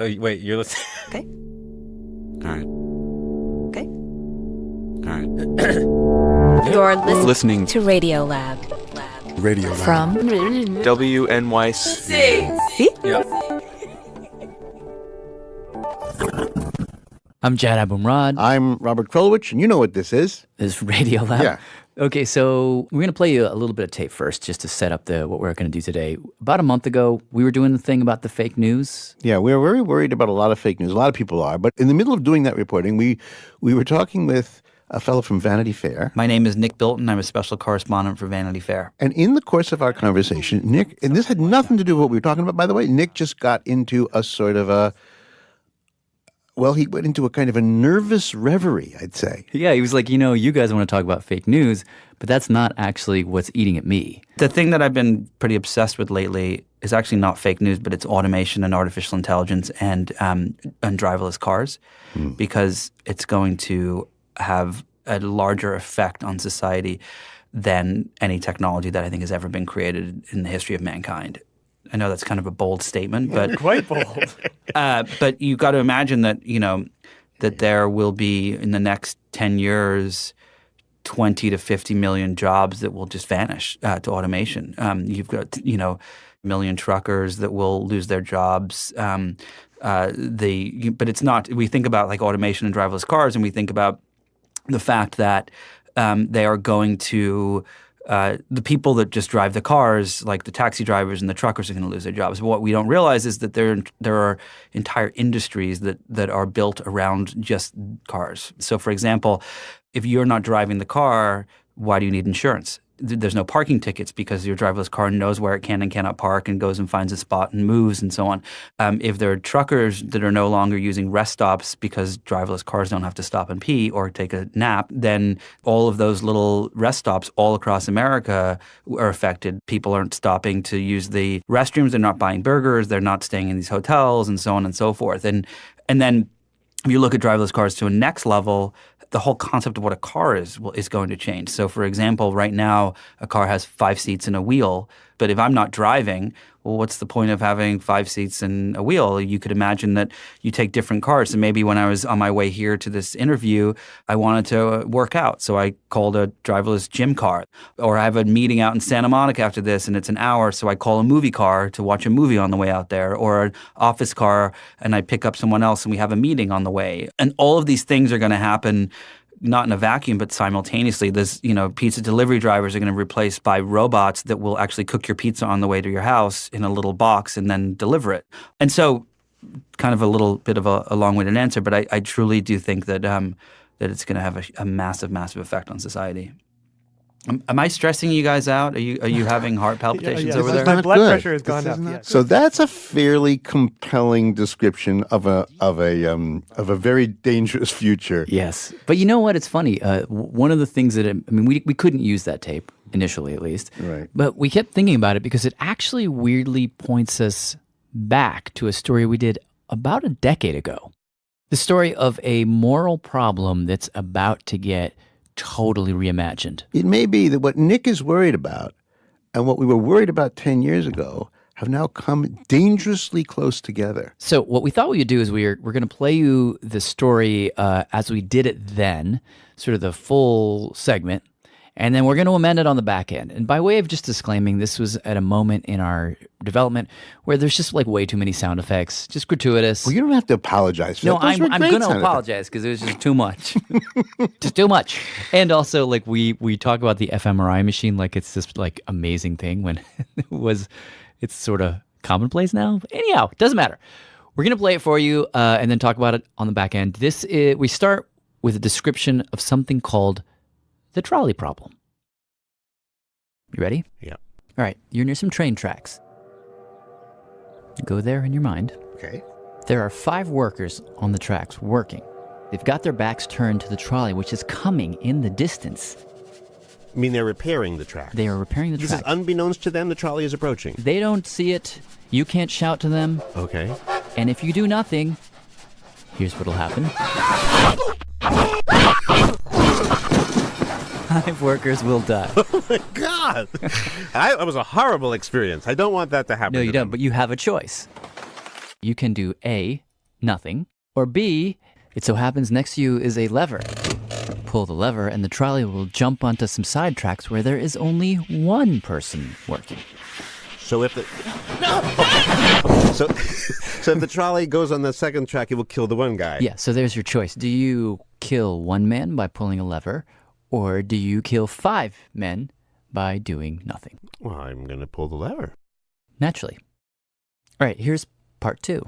Oh, wait, you're listening. Okay. All right. Okay. All right. You're Listening to Radio Lab. Radio Lab. From WNYC. See? Yep. I'm Jad Abumrad. I'm Robert Krulwich, and you know what this is. This is Radio Lab. Yeah. Okay, so we're going to play you a little bit of tape first, just to set up what we're going to do today. About a month ago, we were doing the thing about the fake news. Yeah, we were very worried about a lot of fake news. A lot of people are. But in the middle of doing that reporting, we were talking with a fellow from Vanity Fair. My name is Nick Bilton. I'm a special correspondent for Vanity Fair. And in the course of our conversation, Nick, and this had nothing to do with what we were talking about, by the way, Nick just got into a sort of he went into a kind of a nervous reverie, I'd say. Yeah, he was like, you guys want to talk about fake news, but that's not actually what's eating at me. The thing that I've been pretty obsessed with lately is actually not fake news, but it's automation and artificial intelligence and driverless cars, because it's going to have a larger effect on society than any technology that I think has ever been created in the history of mankind. I know that's kind of a bold statement, but Quite bold. but you got to imagine that that there will be in the next 10 years 20 to 50 million jobs that will just vanish to automation. You've got a million truckers that will lose their jobs. But it's not. We think about like automation and driverless cars, and we think about the fact that they are going to. The people that just drive the cars, like the taxi drivers and the truckers, are going to lose their jobs. But what we don't realize is that there are entire industries that are built around just cars. So, for example, if you're not driving the car, why do you need insurance? There's no parking tickets because your driverless car knows where it can and cannot park and goes and finds a spot and moves and so on. If there are truckers that are no longer using rest stops because driverless cars don't have to stop and pee or take a nap, then all of those little rest stops all across America are affected. People aren't stopping to use the restrooms. They're not buying burgers. They're not staying in these hotels and so on and so forth. And then if you look at driverless cars to a next level, the whole concept of what a car is going to change. So, for example, right now, a car has 5 seats and a wheel. But if I'm not driving, well, what's the point of having 5 seats and a wheel? You could imagine that you take different cars. So maybe when I was on my way here to this interview, I wanted to work out. So I called a driverless gym car. Or I have a meeting out in Santa Monica after this, and it's an hour. So I call a movie car to watch a movie on the way out there. Or an office car, and I pick up someone else, and we have a meeting on the way. And all of these things are going to happen not in a vacuum, but simultaneously. There's, pizza delivery drivers are going to be replaced by robots that will actually cook your pizza on the way to your house in a little box and then deliver it. And so, kind of a little bit of a long-winded answer, but I truly do think that it's going to have a massive, massive effect on society. Am I stressing you guys out? Are you having heart palpitations over there? My blood good. pressure has gone up. Yes. So that's a fairly compelling description of a very dangerous future. Yes. But you know what? It's funny. One of the things we couldn't use that tape, initially at least. Right. But we kept thinking about it because it actually weirdly points us back to a story we did about a decade ago. The story of a moral problem that's about to get totally reimagined. It may be that what Nick is worried about and what we were worried about 10 years ago have now come dangerously close together. So what we thought we would do is we're going to play you the story as we did it then, sort of the full segment, and then we're going to amend it on the back end. And by way of just disclaiming, this was at a moment in our development where there's just like way too many sound effects, just gratuitous. Well, you don't have to apologize for No, that. Those I'm were great going to sound effects. apologize because it was just too much. Just too much. And also, like, we talk about the fMRI machine like it's this, like, amazing thing when it's sort of commonplace now. Anyhow, it doesn't matter. We're going to play it for you and then talk about it on the back end. We start with a description of something called the trolley problem. You ready? Yeah. All right. You're near some train tracks. Go there in your mind. Okay. There are 5 workers on the tracks working. They've got their backs turned to the trolley, which is coming in the distance. You mean they're repairing the track? They are repairing the This track. is unbeknownst to them, the trolley is approaching. They don't see it. You can't shout to them. Okay. And if you do nothing, here's what'll happen. 5 workers will die. Oh my God! That was a horrible experience. I don't want that to happen. No, you to don't, them. but you have a choice. You can do A, nothing. Or B, it so happens next to you is a lever. Pull the lever and the trolley will jump onto some side tracks where there is only one person working. So if the so if the trolley goes on the second track, it will kill the one guy. Yeah, so there's your choice. Do you kill one man by pulling a lever, or do you kill 5 men by doing nothing? Well, I'm going to pull the lever. Naturally. All right, here's part 2.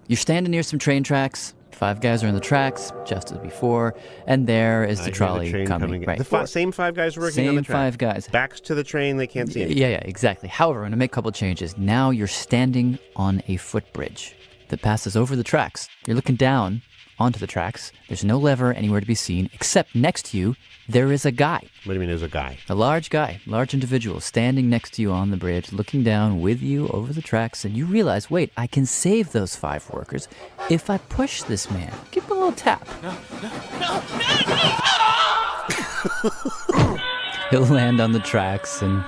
You're standing near some train tracks. 5 guys are on the tracks, just as before, and there is I the hear trolley train coming. Right. The same 5 guys working on the Same track. 5 guys. Backs to the train, they can't see anything. Yeah, exactly. However, I'm going to make a couple changes. Now you're standing on a footbridge that passes over the tracks. You're looking down onto the tracks. There's no lever anywhere to be seen, except next to you, there is a guy. What do you mean there's a guy? A large guy, large individual, standing next to you on the bridge, looking down with you over the tracks, and you realize, wait, I can save those 5 workers if I push this man. Give him a little tap. He'll land on the tracks and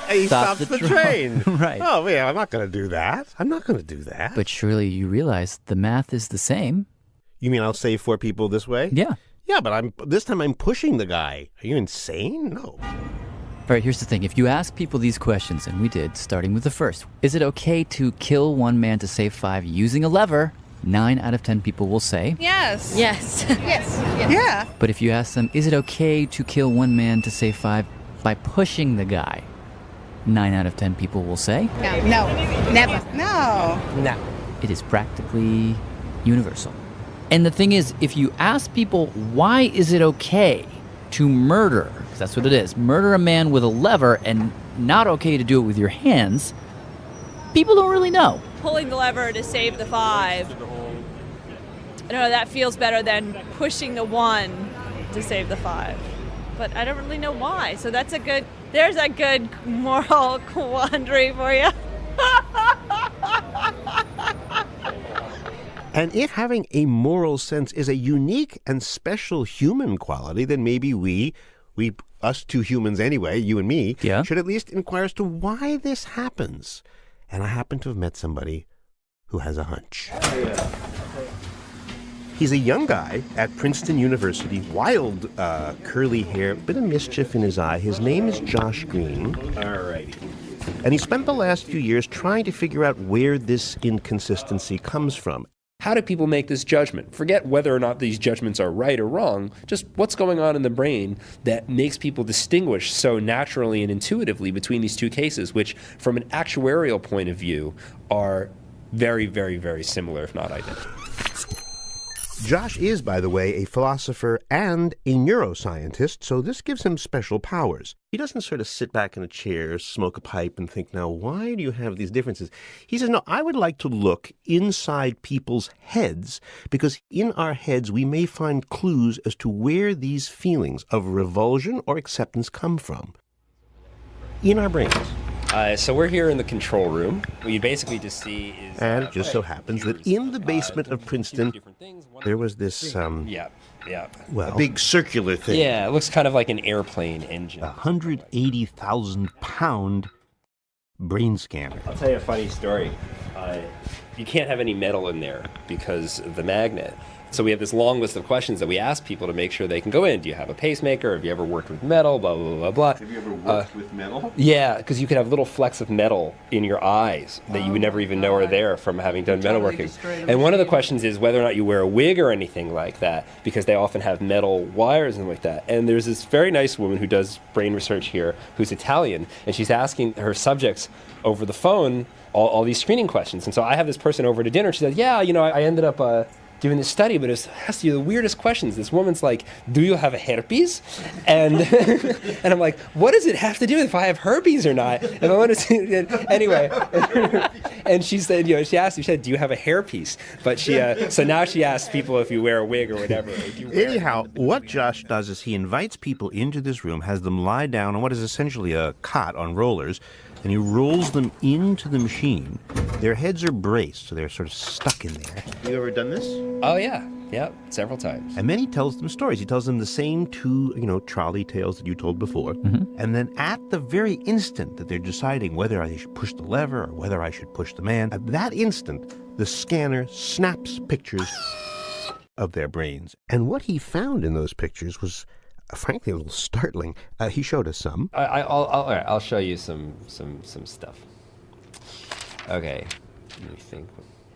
He stop stops the the train. Right. Oh, yeah, I'm not going to do that. I'm not going to do that. But surely you realize the math is the same. You mean I'll save 4 people this way? Yeah. Yeah, but this time I'm pushing the guy. Are you insane? No. All right, here's the thing. If you ask people these questions, and we did, starting with the first, is it okay to kill 1 man to save 5 using a lever? 9 out of 10 people will say. Yes. Yes. Yeah. But if you ask them, is it okay to kill 1 man to save 5 by pushing the guy? 9 out of 10 people will say. No. Never. No. It is practically universal. And the thing is, if you ask people, why is it okay to murder, because that's what it is, murder a man with a lever and not okay to do it with your hands, people don't really know. Pulling the lever to save the 5. I don't know, that feels better than pushing the 1 to save the 5. But I don't really know why. So there's a good moral quandary for you. And if having a moral sense is a unique and special human quality, then maybe we us 2 humans anyway, you and me, Yeah. should at least inquire as to why this happens. And I happen to have met somebody who has a hunch. He's a young guy at Princeton University, wild curly hair, bit of mischief in his eye. His name is Josh Green. All righty. And he spent the last few years trying to figure out where this inconsistency comes from. How do people make this judgment? Forget whether or not these judgments are right or wrong, just what's going on in the brain that makes people distinguish so naturally and intuitively between these 2 cases, which from an actuarial point of view are very, very, very similar, if not identical. Josh is, by the way, a philosopher and a neuroscientist, so this gives him special powers. He doesn't sort of sit back in a chair, smoke a pipe, and think, now, why do you have these differences? He says, no, I would like to look inside people's heads, because in our heads we may find clues as to where these feelings of revulsion or acceptance come from. In our brains. So we're here in the control room. What you basically just see is... And it just so happens that in the basement of Princeton, there was this, a big circular thing. Yeah, it looks kind of like an airplane engine. 180,000-pound brain scanner. I'll tell you a funny story. You can't have any metal in there because of the magnet. So we have this long list of questions that we ask people to make sure they can go in. Do you have a pacemaker? Have you ever worked with metal? Blah, blah, blah, blah. Have you ever worked with metal? Yeah, because you can have little flecks of metal in your eyes that you would never even know are there from having done metalworking. And one of the questions is whether or not you wear a wig or anything like that, because they often have metal wires and like that. And there's this very nice woman who does brain research here who's Italian, and she's asking her subjects over the phone all these screening questions. And so I have this person over to dinner. She said, yeah, I ended up... doing this study, but it has to be the weirdest questions. This woman's like, do you have a herpes? And and I'm like, what does it have to do with if I have herpes or not? If I want to see, anyway. And she said, she said, do you have a hairpiece? But so now she asks people if you wear a wig or whatever. Anyhow, what Josh does is he invites people into this room, has them lie down on what is essentially a cot on rollers, and he rolls them into the machine. Their heads are braced, so they're sort of stuck in there. You ever done this? Oh, yeah. Yeah, several times. And then he tells them stories. He tells them the same 2, trolley tales that you told before. Mm-hmm. And then at the very instant that they're deciding whether I should push the lever or whether I should push the man, at that instant, the scanner snaps pictures of their brains. And what he found in those pictures was, frankly, a little startling. He showed us some. All right, I'll show you some stuff. Okay, let me think.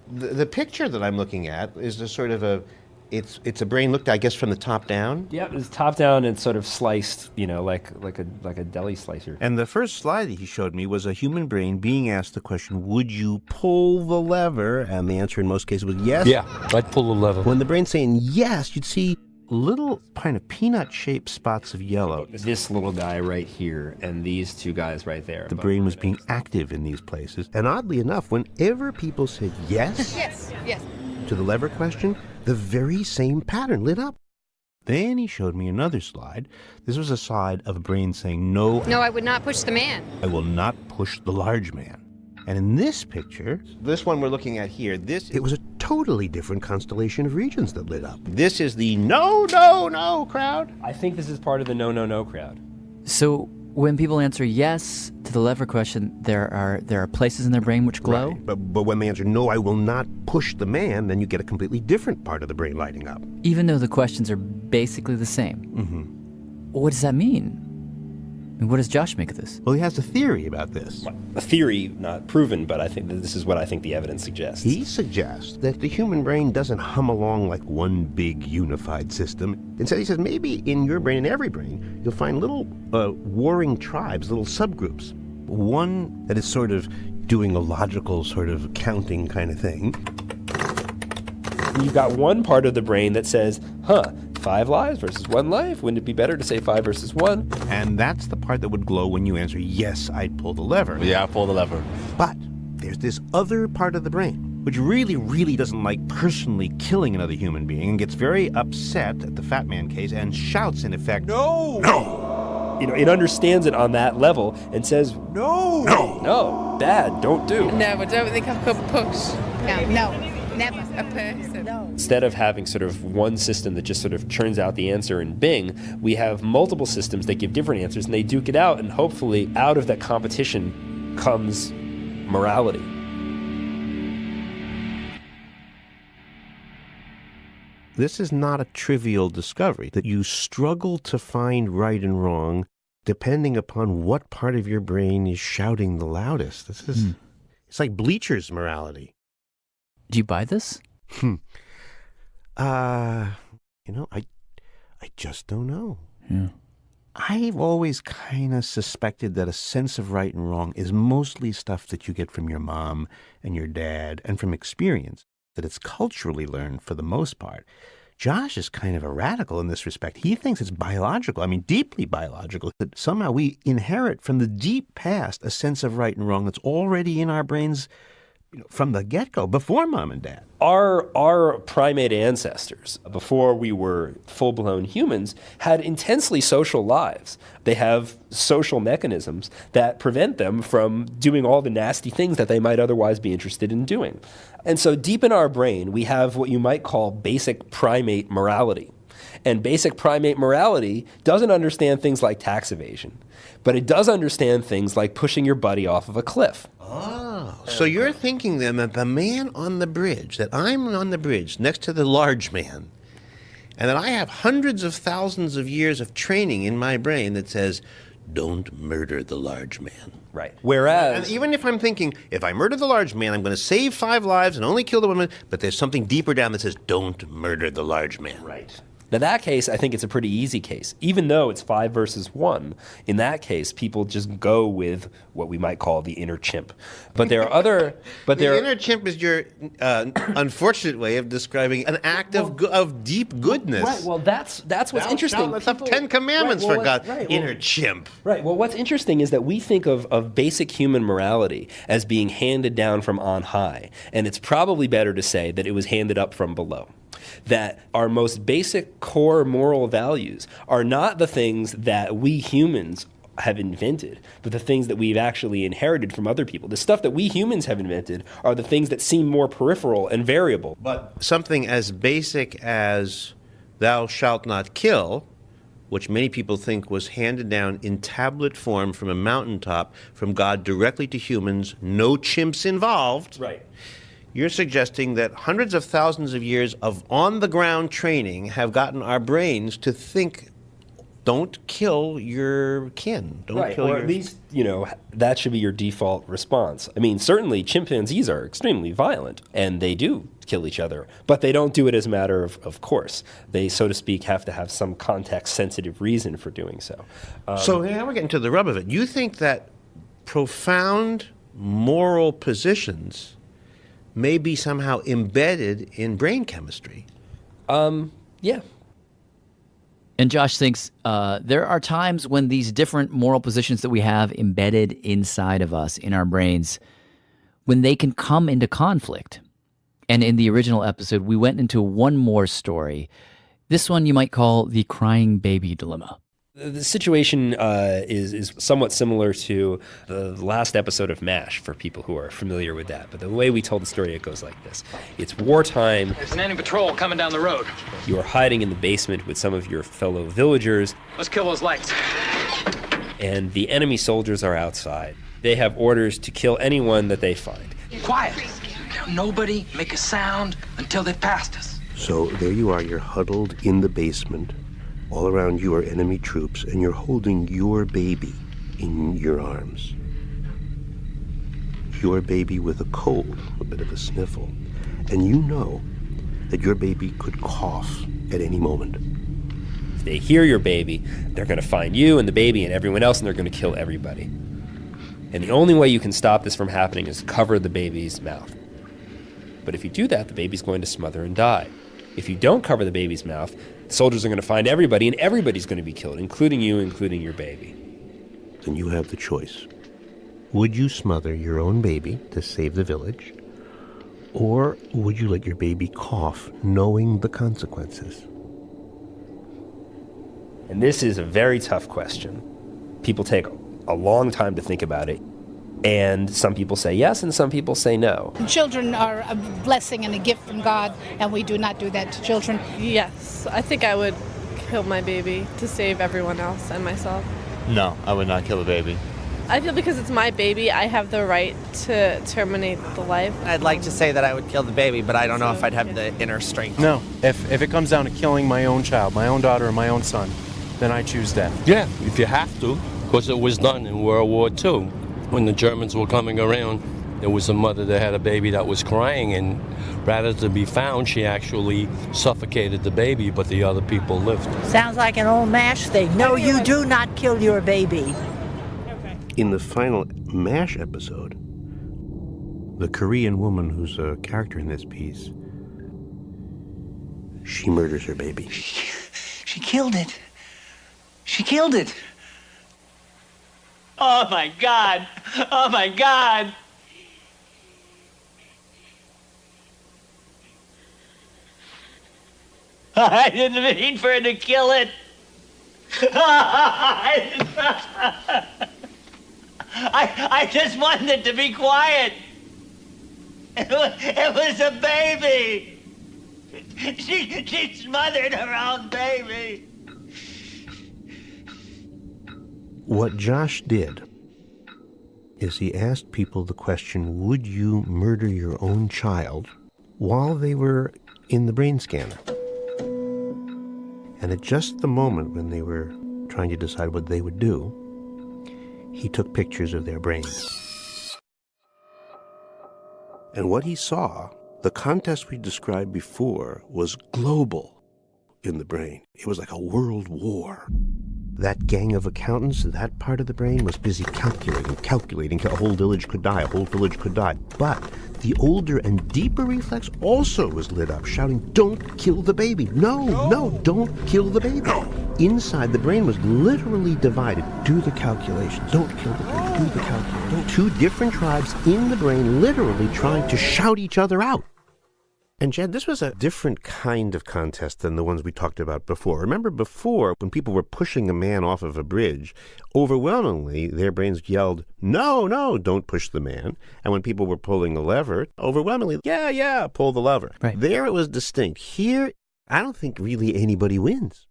The picture that I'm looking at is a sort of it's a brain looked, I guess, from the top down. Yep, it's top down and sort of sliced, like a deli slicer. And the first slide that he showed me was a human brain being asked the question, would you pull the lever? And the answer in most cases was yes. Yeah, I'd pull the lever. When the brain's saying yes, you'd see little kind of peanut-shaped spots of yellow. This little guy right here and these two guys right there. The brain was being active in these places. And oddly enough, whenever people said yes, Yes. to the lever question, the very same pattern lit up. Then he showed me another slide. This was a slide of a brain saying, no, I would not push the man. I will not push the large man. And in this picture, this one we're looking at here, it was a totally different constellation of regions that lit up. This is the no, no, no crowd. I think this is part of the no, no, no crowd. So when people answer yes to the lever question, there are places in their brain which glow? Right. But when they answer, no, I will not push the man, then you get a completely different part of the brain lighting up. Even though the questions are basically the same. Mm-hmm. What does that mean? I mean, what does Josh make of this? Well, he has a theory about this. A theory, not proven, but I think that this is what I think the evidence suggests. He suggests that the human brain doesn't hum along like one big unified system. Instead, he says maybe in your brain, in every brain, you'll find little warring tribes, little subgroups. One that is sort of doing a logical sort of counting kind of thing. You've got one part of the brain that says, 5 lives versus 1 life. Wouldn't it be better to say 5 versus 1? And that's the part that would glow when you answer, yes, I'd pull the lever. Yeah, pull the lever. But there's this other part of the brain, which really, really doesn't like personally killing another human being and gets very upset at the fat man case and shouts, in effect, no! No! It understands it on that level and says, No! No! no, bad, don't do. No, I don't think I could push. No, never. A person. No. Instead of having sort of one system that just sort of churns out the answer in Bing, we have multiple systems that give different answers, and they duke it out, and hopefully out of that competition comes morality. This is not a trivial discovery, that you struggle to find right and wrong depending upon what part of your brain is shouting the loudest. This is, it's like Bleacher's morality. Do you buy this? I just don't know. Yeah. I've always kind of suspected that a sense of right and wrong is mostly stuff that you get from your mom and your dad and from experience, that it's culturally learned for the most part. Josh is kind of a radical in this respect. He thinks it's biological, I mean, deeply biological, that somehow we inherit from the deep past a sense of right and wrong that's already in our brains from the get-go, before mom and dad. Our primate ancestors, before we were full-blown humans, had intensely social lives. They have social mechanisms that prevent them from doing all the nasty things that they might otherwise be interested in doing. And so deep in our brain, we have what you might call basic primate morality. And basic primate morality doesn't understand things like tax evasion, but it does understand things like pushing your buddy off of a cliff. Oh, so you're thinking then that the man on the bridge, that I'm on the bridge next to the large man, and that I have hundreds of thousands of years of training in my brain that says, don't murder the large man. Right. Whereas, and even if I'm thinking, if I murder the large man, I'm going to save 5 lives and only kill the woman, but there's something deeper down that says, don't murder the large man. Right. Now, that case, I think it's a pretty easy case. Even though it's 5 versus 1, in that case, people just go with what we might call the inner chimp. But there are other... The inner chimp is your unfortunate way of describing an act of deep goodness. Right, well, that's what's interesting. Let's have 10 commandments for God. Inner chimp. Right, well, what's interesting is that we think of basic human morality as being handed down from on high. And it's probably better to say that it was handed up from below. That our most basic core moral values are not the things that we humans have invented, but the things that we've actually inherited from other people. The stuff that we humans have invented are the things that seem more peripheral and variable. But something as basic as thou shalt not kill, which many people think was handed down in tablet form from a mountaintop from God directly to humans, no chimps involved. Right. you're suggesting that hundreds of thousands of years of on-the-ground training have gotten our brains to think, don't kill your kin. Don't Right, kill or your... at least, that should be your default response. I mean, certainly chimpanzees are extremely violent, and they do kill each other, but they don't do it as a matter of course. They, so to speak, have to have some context-sensitive reason for doing so. So now we're getting to the rub of it. You think that profound moral positions may be somehow embedded in brain chemistry? Yeah. And Josh thinks there are times when these different moral positions that we have embedded inside of us, in our brains, when they can come into conflict. And in the original episode, we went into one more story. This one you might call the crying baby dilemma. The situation is somewhat similar to the last episode of MASH, for people who are familiar with that. But the way we told the story, it goes like this. It's wartime. There's an enemy patrol coming down the road. You're hiding in the basement with some of your fellow villagers. Let's kill those lights. And the enemy soldiers are outside. They have orders to kill anyone that they find. Quiet. Now, nobody make a sound until they've passed us. So there you are, you're huddled in the basement. All around you are enemy troops, and you're holding your baby in your arms. Your baby with a cold, a bit of a sniffle. And you know that your baby could cough at any moment. If they hear your baby, they're going to find you and the baby and everyone else, and they're going to kill everybody. And the only way you can stop this from happening is cover the baby's mouth. But if you do that, the baby's going to smother and die. If you don't cover the baby's mouth, the soldiers are going to find everybody, and everybody's going to be killed, including you, including your baby. Then you have the choice. Would you smother your own baby to save the village? Or would you let your baby cough, knowing the consequences? And this is a very tough question. People take a long time to think about it. And some people say yes, and some people say no. Children are a blessing and a gift from God, and we do not do that to children. Yes, I think I would kill my baby to save everyone else and myself. No, I would not kill the baby. I feel because it's my baby, I have the right to terminate the life. I'd like to say that I would kill the baby, but I don't know if I'd have the inner strength. No, if it comes down to killing my own child, my own daughter, or my own son, then I choose death. Yeah, if you have to, because it was done in World War II. When the Germans were coming around, there was a mother that had a baby that was crying, and rather than be found, she actually suffocated the baby, but the other people lived. Sounds like an old MASH thing. No, you do not kill your baby. In the final MASH episode, the Korean woman who's a character in this piece, she murders her baby. She killed it. She killed it. Oh my God! Oh my God! I didn't mean for her to kill it. I just wanted it to be quiet. It was a baby. She smothered her own baby. What Josh did is he asked people the question, would you murder your own child while they were in the brain scanner? And at just the moment when they were trying to decide what they would do, he took pictures of their brains. And what he saw, the contest we described before, was global in the brain. It was like a world war. That gang of accountants, that part of the brain was busy calculating till a whole village could die, But the older and deeper reflex also was lit up, shouting, don't kill the baby. No, don't kill the baby. No. Inside, the brain was literally divided. Do the calculations. Don't kill the baby. Do the calculations. Two different tribes in the brain literally trying to shout each other out. And Jed, this was a different kind of contest than the ones we talked about before. Remember before, when people were pushing a man off of a bridge, overwhelmingly their brains yelled, no, don't push the man. And when people were pulling a lever, overwhelmingly, yeah, pull the lever. Right. There it was distinct. Here, I don't think really anybody wins.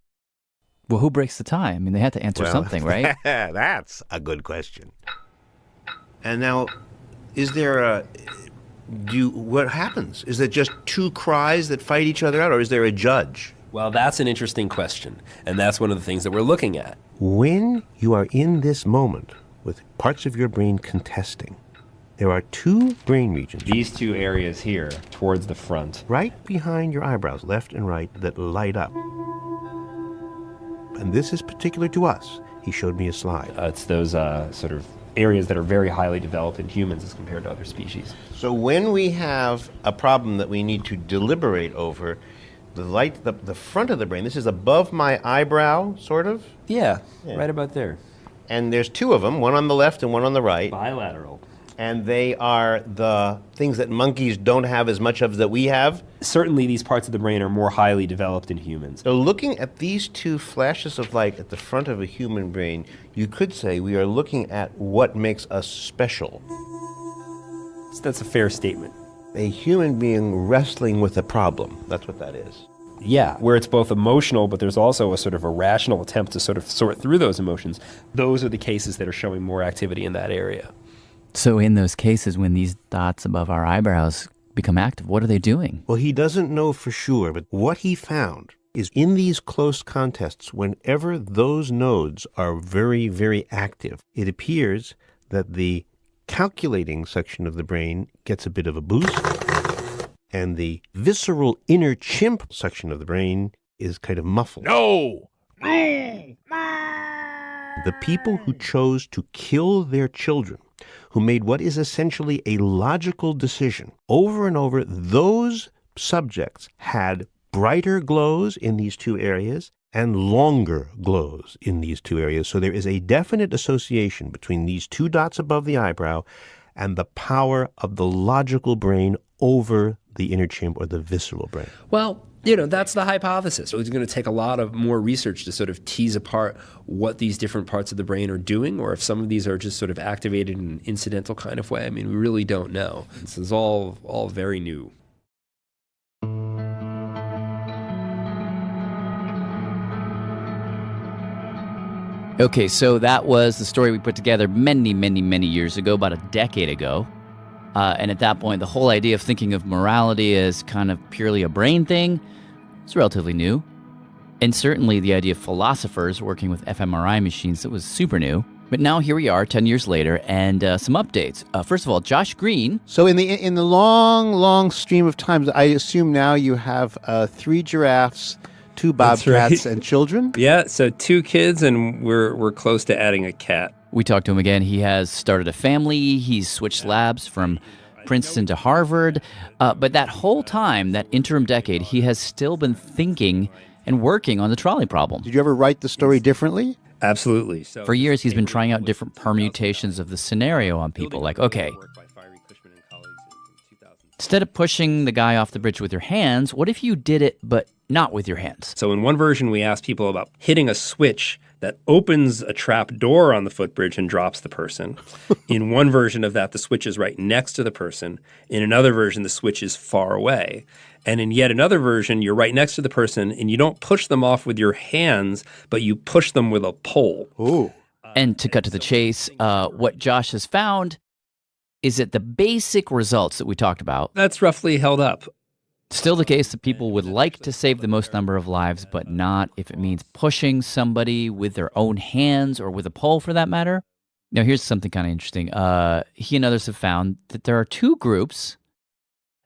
Well, who breaks the tie? I mean, they had to answer something, right? That's a good question. And now, is there what happens? Is it just two cries that fight each other out, or is there a judge? Well, that's an interesting question, and that's one of the things that we're looking at. When you are in this moment with parts of your brain contesting, there are two brain regions. These two areas here, towards the front. Right behind your eyebrows, left and right, that light up. And this is particular to us. He showed me a slide. It's those sort of areas that are very highly developed in humans as compared to other species. So when we have a problem that we need to deliberate over, the front of the brain, this is above my eyebrow, sort of? Yeah, right about there. And there's two of them, one on the left and one on the right. Bilateral. And they are the things that monkeys don't have as much of that we have? Certainly these parts of the brain are more highly developed in humans. So looking at these two flashes of light at the front of a human brain, you could say we are looking at what makes us special. That's a fair statement. A human being wrestling with a problem. That's what that is. Yeah, where it's both emotional, but there's also a sort of a rational attempt to sort of sort through those emotions. Those are the cases that are showing more activity in that area. So in those cases, when these dots above our eyebrows become active, what are they doing? Well, he doesn't know for sure, but what he found is in these close contests, whenever those nodes are very, very active, it appears that the calculating section of the brain gets a bit of a boost, and the visceral inner chimp section of the brain is kind of muffled. No! The people who chose to kill their children, who made what is essentially a logical decision, over and over, those subjects had brighter glows in these two areas and longer glows in these two areas. So there is a definite association between these two dots above the eyebrow and the power of the logical brain over the inner chimp or the visceral brain. Well, you know, that's the hypothesis. So it's going to take a lot of more research to sort of tease apart what these different parts of the brain are doing, or if some of these are just sort of activated in an incidental kind of way. I mean, we really don't know. This is all very new. Okay, so that was the story we put together many, many, many years ago, about a decade ago. And at that point, the whole idea of thinking of morality as kind of purely a brain thing is relatively new. And certainly the idea of philosophers working with fMRI machines, that was super new. But now here we are 10 years later, and some updates. First of all, Josh Green. So in the long, long stream of time, I assume now you have 3 giraffes, 2 bobcats, and children? Yeah, so 2 kids, and we're close to adding a cat. We talked to him again. He has started a family. He's switched labs from Princeton to Harvard. But that whole time, that interim decade, he has still been thinking and working on the trolley problem. Did you ever write the story differently? Absolutely. For years, he's been trying out different permutations of the scenario on people. Like, okay, instead of pushing the guy off the bridge with your hands, what if you did it but not with your hands? So in one version, we asked people about hitting a switch that opens a trap door on the footbridge and drops the person. In one version of that, the switch is right next to the person. In another version, the switch is far away. And in yet another version, you're right next to the person, and you don't push them off with your hands, but you push them with a pole. Ooh. And to cut to the chase, what Josh has found is that the basic results that we talked about, that's roughly held up. Still the case that people would like to save the most number of lives, but not if it means pushing somebody with their own hands or with a pole for that matter. Now, here's something kind of interesting. He and others have found that there are 2 groups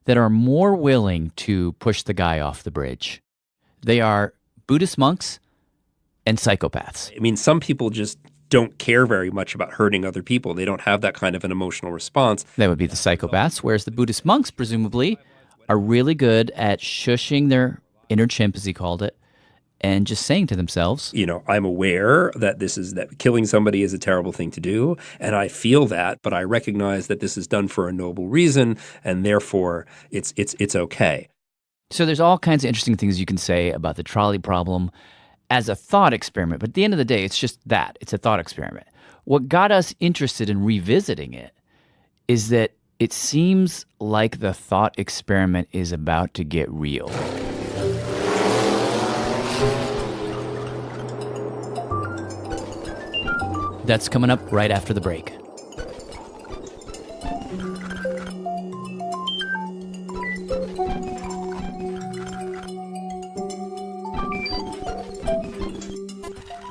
that are more willing to push the guy off the bridge. They are Buddhist monks and psychopaths. I mean, some people just don't care very much about hurting other people. They don't have that kind of an emotional response. That would be the psychopaths, whereas the Buddhist monks, presumably, are really good at shushing their inner chimp, as he called it, and just saying to themselves, you know, I'm aware that that killing somebody is a terrible thing to do, and I feel that, but I recognize that this is done for a noble reason, and therefore it's okay. So there's all kinds of interesting things you can say about the trolley problem as a thought experiment, but at the end of the day, it's just that. It's a thought experiment. What got us interested in revisiting it is that it seems like the thought experiment is about to get real. That's coming up right after the break.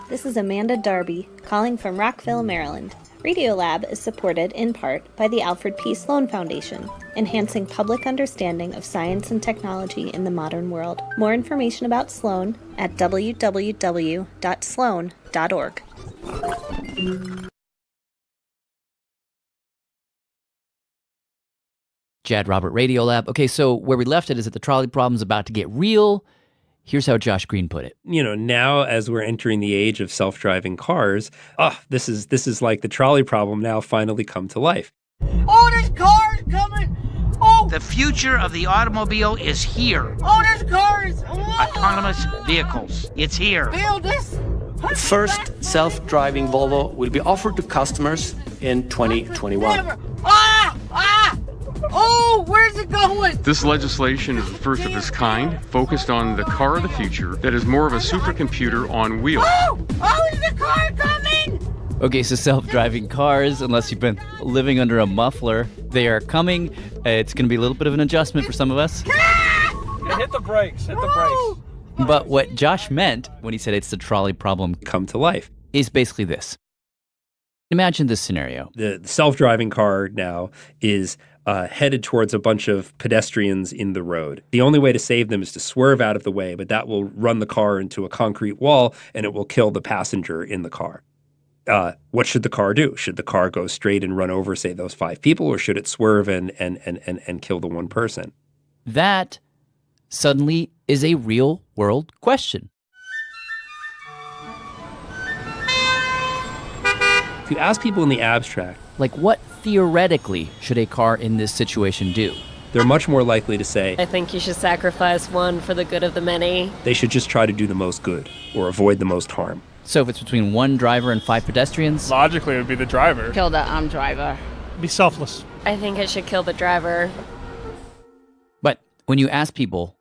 This is Amanda Darby, calling from Rockville, Maryland. Radiolab is supported in part by the Alfred P. Sloan Foundation, enhancing public understanding of science and technology in the modern world. More information about Sloan at www.sloan.org. Jad Robert Radiolab. Okay, so where we left it is that the trolley problem's about to get real. Here's how Josh Green put it. Now as we're entering the age of self-driving cars, this is like the trolley problem now finally come to life. Oh, this car is coming! Oh! The future of the automobile is here. Oh, this car is... Autonomous vehicles. It's here. Feel this? First self-driving Volvo will be offered to customers in 2021. Never. Ah! Ah! Oh, where's it going? This legislation is the first of its kind, focused on the car of the future that is more of a supercomputer on wheels. Oh! Oh, is the car coming? Okay, so self-driving cars, unless you've been living under a muffler, they are coming. It's going to be a little bit of an adjustment for some of us. Yeah, hit the brakes, hit the brakes. But what Josh meant when he said it's the trolley problem come to life is basically this. Imagine this scenario. The self-driving car now is headed towards a bunch of pedestrians in the road. The only way to save them is to swerve out of the way, but that will run the car into a concrete wall and it will kill the passenger in the car. What should the car do? Should the car go straight and run over, say, those 5 people, or should it swerve and kill the one person? That suddenly is a real-world question. If you ask people in the abstract, like what theoretically should a car in this situation do? They're much more likely to say, I think you should sacrifice one for the good of the many. They should just try to do the most good or avoid the most harm. So if it's between 1 driver and 5 pedestrians? Logically, it would be the driver. Kill the driver. Be selfless. I think it should kill the driver. But when you ask people,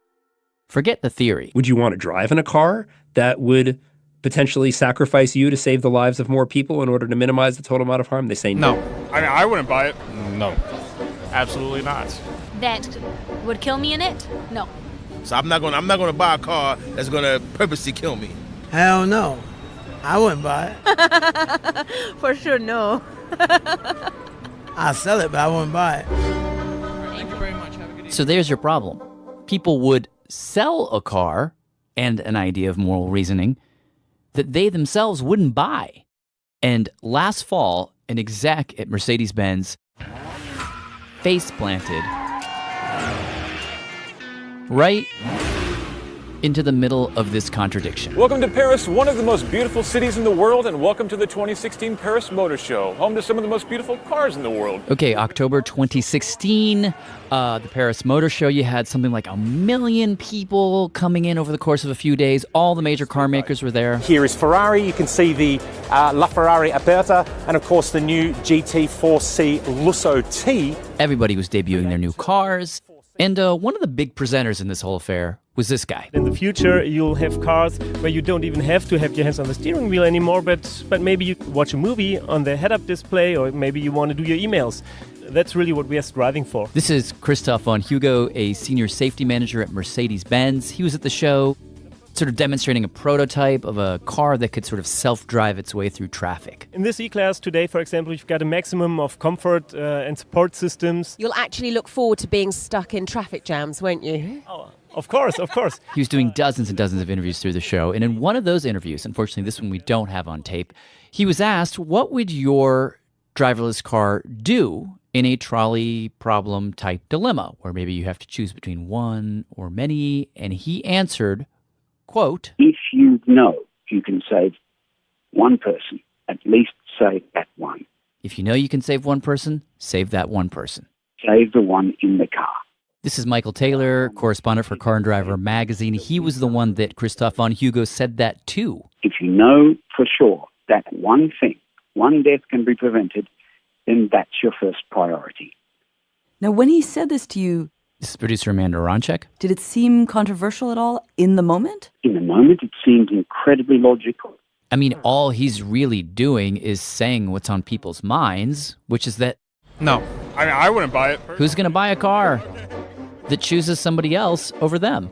forget the theory. Would you want to drive in a car that would potentially sacrifice you to save the lives of more people in order to minimize the total amount of harm? They say no. I mean, I wouldn't buy it. No. Absolutely not. That would kill me in it? No. So I'm not gonna buy a car that's gonna purposely kill me. Hell no. I wouldn't buy it. For sure, no. I'll sell it, but I wouldn't buy it. Thank you very much. Have a good evening. So there's your problem. People would sell a car and an idea of moral reasoning that they themselves wouldn't buy. And last fall, an exec at Mercedes-Benz face planted right into the middle of this contradiction. Welcome to Paris, one of the most beautiful cities in the world, and welcome to the 2016 Paris Motor Show, home to some of the most beautiful cars in the world. Okay, October 2016, the Paris Motor Show, you had something like 1 million people coming in over the course of a few days. All the major car makers were there. Here is Ferrari. You can see the LaFerrari Aperta, and of course the new GT4C Lusso T. Everybody was debuting their new cars. And one of the big presenters in this whole affair was this guy. In the future, you'll have cars where you don't even have to have your hands on the steering wheel anymore, but maybe you watch a movie on the head-up display, or maybe you want to do your emails. That's really what we are striving for. This is Christoph von Hugo, a senior safety manager at Mercedes-Benz. He was at the show sort of demonstrating a prototype of a car that could sort of self-drive its way through traffic. In this E-Class today, for example, you've got a maximum of comfort and support systems. You'll actually look forward to being stuck in traffic jams, won't you? Oh, of course, of course. He was doing dozens and dozens of interviews through the show, and in one of those interviews, unfortunately this one we don't have on tape, he was asked, what would your driverless car do in a trolley problem type dilemma, where maybe you have to choose between one or many? And he answered, quote, if you know you can save one person, at least save that one. If you know you can save one person, save that one person. Save the one in the car. This is Michael Taylor, correspondent for Car and Driver magazine. He was the one that Christoph von Hugo said that to. If you know for sure that one thing, one death can be prevented, then that's your first priority. Now, when he said this to you, this is producer Amanda Ronchek. Did it seem controversial at all in the moment? In the moment, it seemed incredibly logical. I mean, all he's really doing is saying what's on people's minds, which is that... No. I mean, I wouldn't buy it. Who's going to buy a car? that chooses somebody else over them.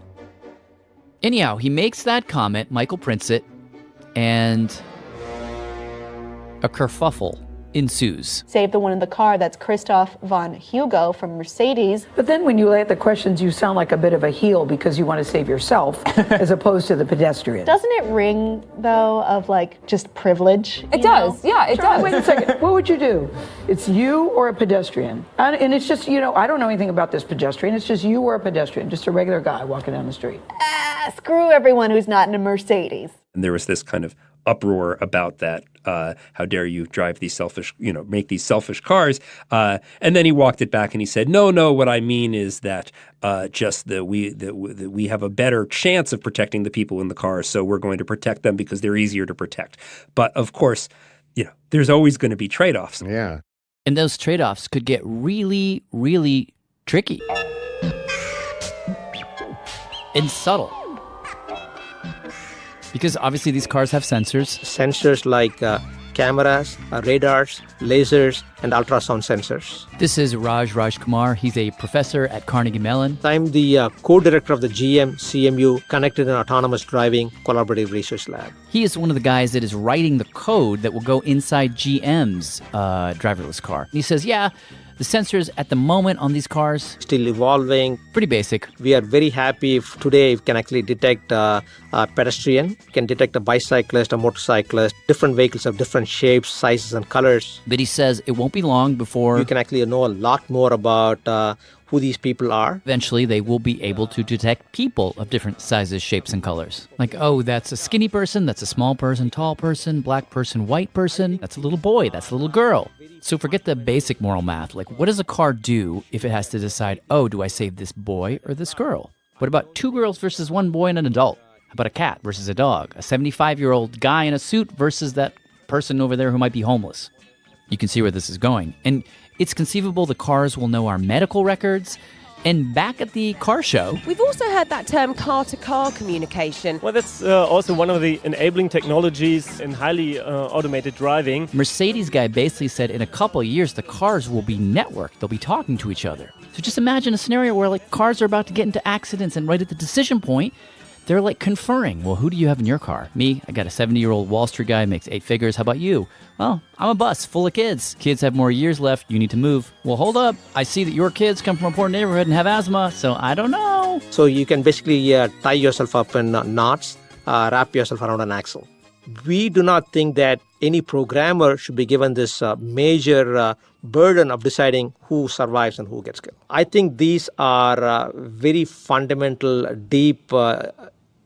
Anyhow, he makes that comment, Michael prints it, and a kerfuffle ensues. Save the one in the car, that's Christoph von Hugo from Mercedes. But then when you lay out the questions, you sound like a bit of a heel because you want to save yourself as opposed to the pedestrian. Doesn't it ring, though, of like just privilege? It does, yeah, it does. Wait a second, what would you do? It's you or a pedestrian? And it's just, I don't know anything about this pedestrian. It's just you or a pedestrian, just a regular guy walking down the street. Screw everyone who's not in a Mercedes. And there was this kind of uproar about that. How dare you drive these selfish, make these selfish cars? And then he walked it back and he said, no, what I mean is that just that we have a better chance of protecting the people in the cars, so we're going to protect them because they're easier to protect. But of course, there's always going to be trade-offs. Yeah. And those trade-offs could get really, really tricky and subtle. Because obviously these cars have sensors. Sensors like cameras, radars, lasers, and ultrasound sensors. This is Raj Kumar. He's a professor at Carnegie Mellon. I'm the co-director of the GM CMU Connected and Autonomous Driving Collaborative Research Lab. He is one of the guys that is writing the code that will go inside GM's driverless car. And he says, the sensors at the moment on these cars still evolving. Pretty basic. We are very happy if today we can actually detect a pedestrian, can detect a bicyclist, a motorcyclist, different vehicles of different shapes, sizes, and colors. But he says it won't be long before you can actually know a lot more about who these people are. Eventually, they will be able to detect people of different sizes, shapes, and colors. Like, that's a skinny person, that's a small person, tall person, black person, white person, that's a little boy, that's a little girl. So forget the basic moral math. Like, what does a car do if it has to decide, do I save this boy or this girl? What about two girls versus one boy and an adult? How about a cat versus a dog? A 75-year-old guy in a suit versus that person over there who might be homeless? You can see where this is going. And it's conceivable the cars will know our medical records. And back at the car show, we've also heard that term car-to-car communication. Well, that's also one of the enabling technologies in highly automated driving. Mercedes guy basically said in a couple of years, the cars will be networked. They'll be talking to each other. So just imagine a scenario where cars are about to get into accidents and right at the decision point, they're conferring. Well, who do you have in your car? Me, I got a 70-year-old Wall Street guy, makes 8 figures. How about you? Well, I'm a bus full of kids. Kids have more years left. You need to move. Well, hold up. I see that your kids come from a poor neighborhood and have asthma, so I don't know. So you can basically tie yourself up in knots, wrap yourself around an axle. We do not think that any programmer should be given this major burden of deciding who survives and who gets killed. I think these are very fundamental, deep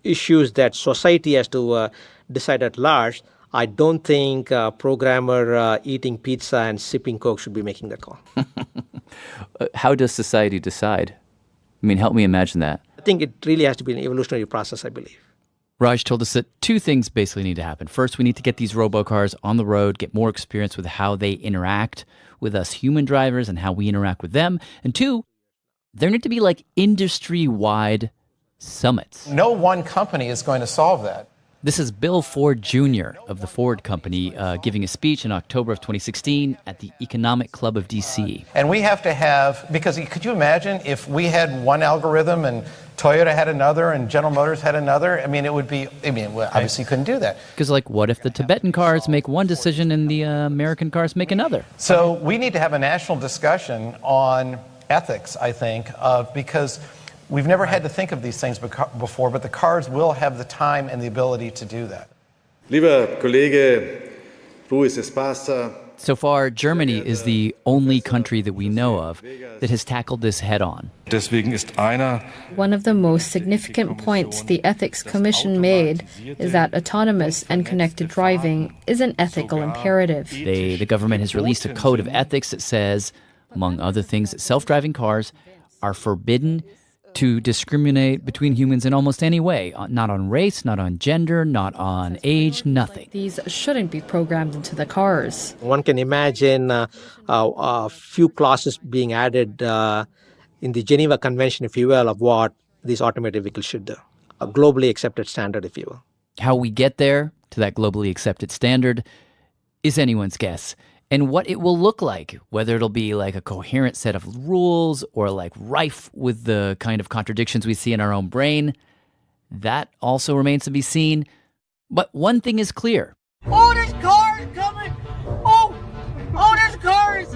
issues that society has to decide at large. I don't think a programmer eating pizza and sipping Coke should be making that call. How does society decide? I mean, help me imagine that. I think it really has to be an evolutionary process, I believe. Raj told us that 2 things basically need to happen. First, we need to get these robocars on the road, get more experience with how they interact with us human drivers and how we interact with them. And 2, there need to be industry-wide summits. No one company is going to solve that. This is Bill Ford Jr. of the Ford Company giving a speech in October of 2016 at the Economic Club of D.C. And we have to have, because could you imagine if we had one algorithm and Toyota had another and General Motors had another? I mean, it would be, obviously you couldn't do that. Because what if the Tibetan cars make one decision and the American cars make another? So we need to have a national discussion on ethics, I think, because we've never had to think of these things before, but the cars will have the time and the ability to do that. Lieber Kollege Ruiz Espasa. So far, Germany is the only country that we know of that has tackled this head-on. One of the most significant points the Ethics Commission made is that autonomous and connected driving is an ethical imperative. The government has released a code of ethics that says, among other things, that self-driving cars are forbidden to discriminate between humans in almost any way. Not on race, not on gender, not on age, nothing. These shouldn't be programmed into the cars. One can imagine a few clauses being added in the Geneva Convention, if you will, of what these automated vehicles should do. A globally accepted standard, if you will. How we get there, to that globally accepted standard, is anyone's guess. and what it will look like, whether it'll be like a coherent set of rules or like rife with the kind of contradictions we see in our own brain, that also remains to be seen. But one thing is clear. Oh, there's cars coming! Oh, there's cars!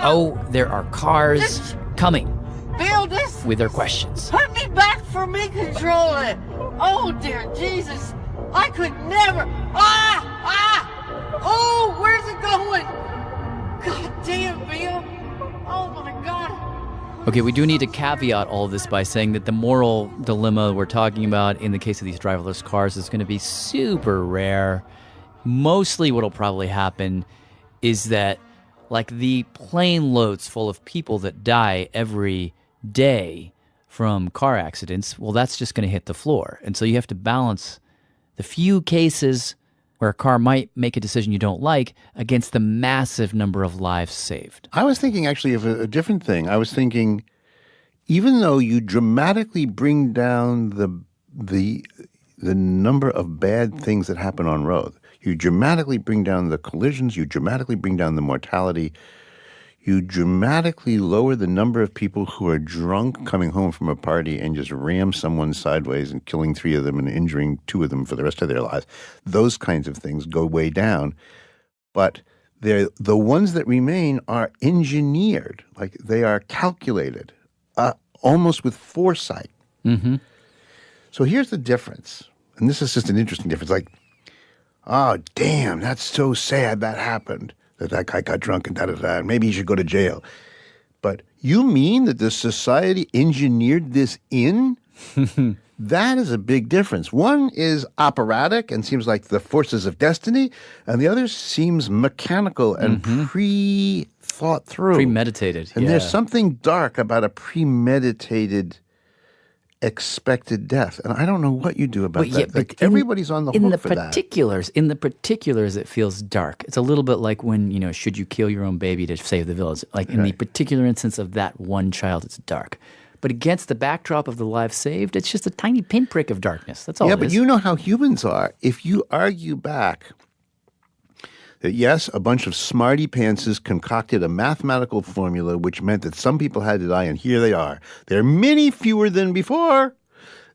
Oh, there are cars coming Bill, this... with their questions. Put me back for me controlling! Oh, dear Jesus! I could never... Oh, where's it going? God damn, Bill! Oh, my God! Okay, we do need to caveat all of this by saying that the moral dilemma we're talking about in the case of these driverless cars is going to be super rare. Mostly what'll probably happen is that, like, the plane loads full of people that die every day from car accidents, well, that's just going to hit the floor. And so you have to balance the few cases where a car might make a decision you don't like against the massive number of lives saved. I was thinking actually of a different thing. I was thinking, even though you dramatically bring down the number of bad things that happen on road, you dramatically bring down the collisions, you dramatically bring down the mortality, you dramatically lower the number of people who are drunk coming home from a party and just ram someone sideways and killing 3 of them and injuring 2 of them for the rest of their lives. Those kinds of things go way down. But the ones that remain are engineered, like they are calculated, almost with foresight. Mm-hmm. So here's the difference. And this is just an interesting difference. Like, oh, damn, that's so sad that happened, that guy got drunk and da-da-da, and maybe he should go to jail. But you mean that the society engineered this in? That is a big difference. One is operatic and seems like the forces of destiny, and the other seems mechanical and pre-thought through. Premeditated, And yeah. there's something dark about a premeditated expected death. And I don't know what you do about that. Like, everybody's on the hook for that. In the particulars, it feels dark. It's a little bit like when, should you kill your own baby to save the village? Like in the particular instance of that one child, it's dark. But against the backdrop of the lives saved, it's just a tiny pinprick of darkness. That's all it is. Yeah, but you know how humans are. If you argue back that, yes, a bunch of smarty pantses concocted a mathematical formula which meant that some people had to die, and here they are. They're many fewer than before.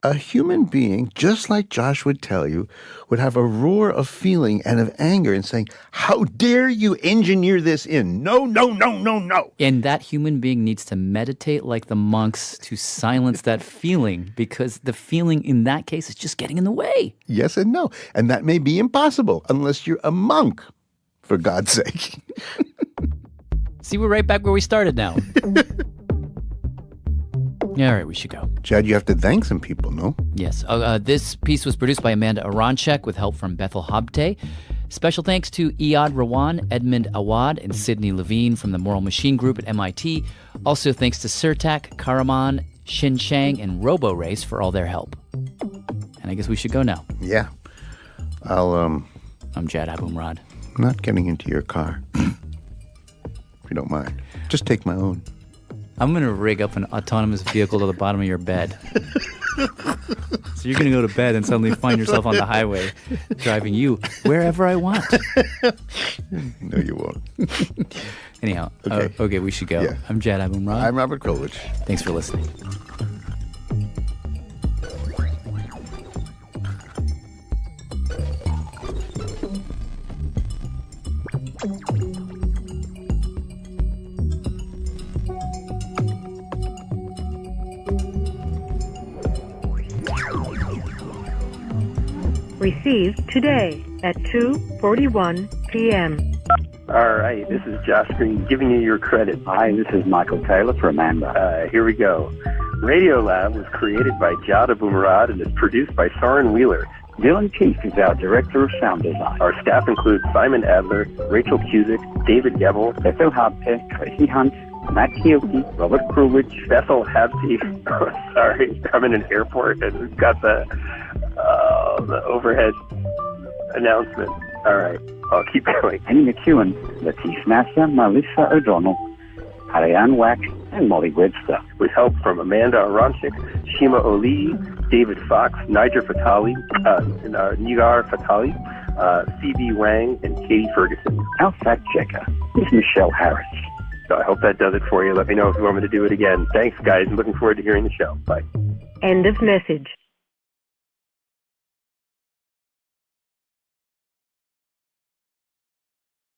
A human being, just like Josh would tell you, would have a roar of feeling and of anger and saying, how dare you engineer this in? No, no, no, no, no. And that human being needs to meditate like the monks to silence that feeling, because the feeling in that case is just getting in the way. Yes and no. And that may be impossible unless you're a monk, for God's sake. See, we're right back where we started now. Yeah, all right, we should go. Chad, you have to thank some people, no? Yes. This piece was produced by Amanda Aronchek with help from Bethel Habte. Special thanks to Iyad Rawan, Edmund Awad, and Sidney Levine from the Moral Machine Group at MIT. Also thanks to Sirtak, Karaman, Xin Shang, and RoboRace for all their help. And I guess we should go now. Yeah. I'm Jad Abumrad. I'm not getting into your car. If you don't mind. Just take my own. I'm going to rig up an autonomous vehicle to the bottom of your bed. So you're going to go to bed and suddenly find yourself on the highway driving you wherever I want. No, you won't. Anyhow, okay, we should go. Yeah. I'm Jad Abumrad. I'm Robert Krulwich. Thanks for listening. Received today at 2:41 p.m. All right, this is Josh Green giving you your credit. Hi, this is Michael Taylor from Amber. Here we go. Radiolab was created by Jad Abumrad and is produced by Soren Wheeler. Dylan Keith is our Director of Sound Design. Our staff includes Simon Adler, Rachel Cusick, David Gebel, Bethel Habte, Tracy Hunt, Matt Kioki, Robert Krulwich, Bethel Habte. Sorry, I'm in an airport and we've got the overhead announcement. All right, I'll keep going. Henny McEwen, Latif Nasser, Melissa O'Donnell, Ariane Wack, and Molly Webster. With help from Amanda Aronchik, Shima Oli, David Fox, Nigar Fatali, C.B. Wang, and Katie Ferguson. Our fact checker is Michelle Harris. So I hope that does it for you. Let me know if you want me to do it again. Thanks, guys. I'm looking forward to hearing the show. Bye. End of message.